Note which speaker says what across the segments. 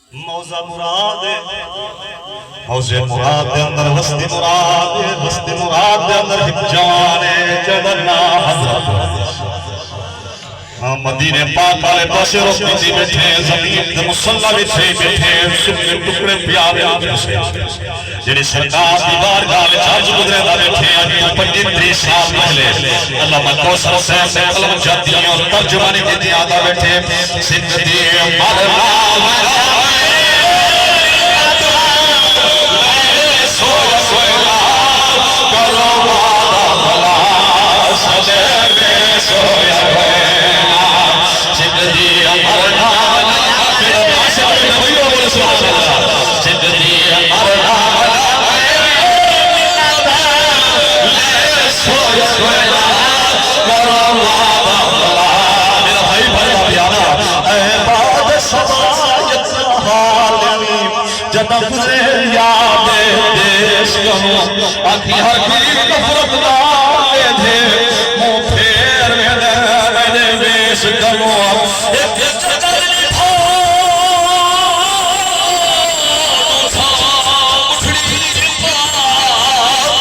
Speaker 1: मौजा मुराद मौजे मुराद दे अंदर वस्ती मुराद दे अंदर हिब जवाने जदन्ना हजरत मदीने पाक वाले बशरों की बैठे जमीन ते मुसल्ला बिछे बैठे सुन्ने टुकड़े प्यारे जेडी सरकार दी बारगाह में आज गुजरे दा बैठे आज 25 साल पहले अल्लामा कौसर साहब ने कलम जाती और तर्जुमानी की दी आदा बैठे जिंदगी मरना जब गुजरे याद देश कहो आखी हर की नफरत ना दे मुंह फेर मेरे देश कहो एक जगह लिखो उठड़ी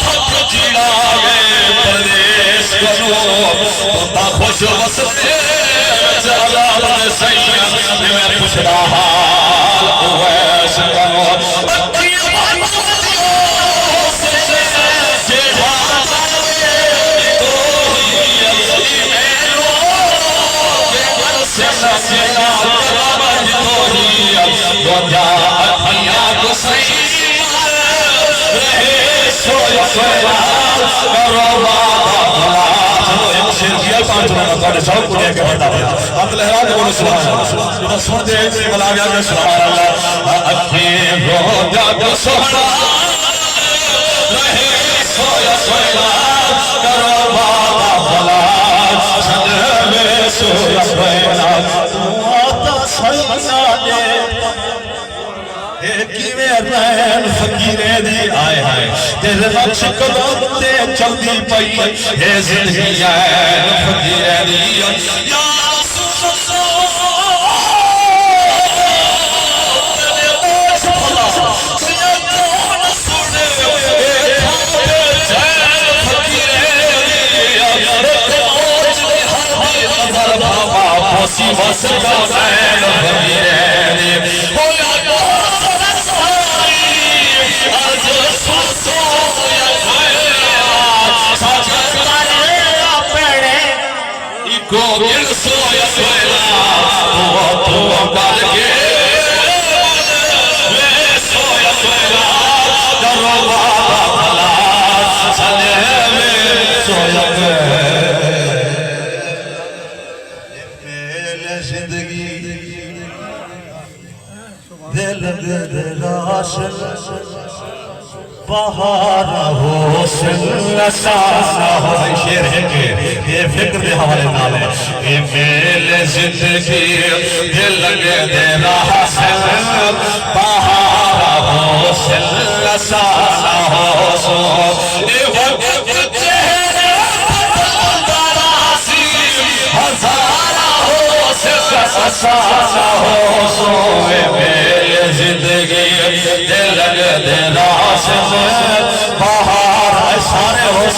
Speaker 1: थक जीड़ा गए प्रदेश कहो ता खुश वसते जलाल सैयद मैं पूछ रहा फकीरे दी आए हाय तेरे नक्श कदम ते चलदी पई हे जिंदगी ऐ फकीरे दी या बहार हो हो शेर है के ये फिक्र के हवाले नाल है ये मेले जिंदगी दिल लगे दे रहा से बहार हो सो ये वक्त चेहरे दरासी हजार हो सो ये मेले जिंदगी दिल लगे दे रहा बाहर सारे होश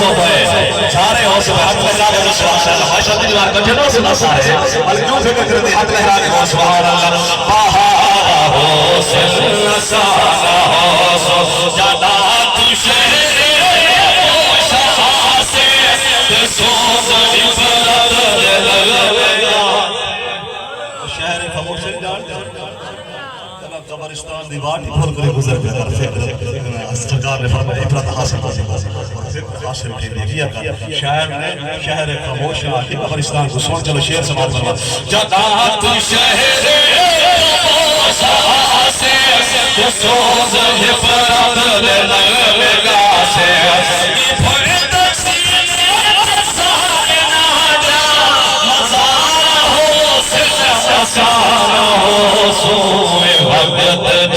Speaker 1: सारे होश हाथ लगा के विश्वास है हमेशा दिल मार के जनो सुना सारे बल्कि जो फिक्र करते हाथ लगा के होश बाहर अल्लाह बाहर होश नसाना होश जाना तू शहर होश से सोच इफरत लगेगा शहर खामोश जान कब्रिस्तान दी वाटी खोल कर गुजर गया सरकार ने फरमाया इफरत हासिल के लिए किया कर शहर खामोश आके कब्रिस्तान को सुन चलो शेर समाज फरमा जदा तू शहर खामोश से तो सोच इफरत लगेगा से इफरत सारे ना जा मज़ार हो से हो सो भगत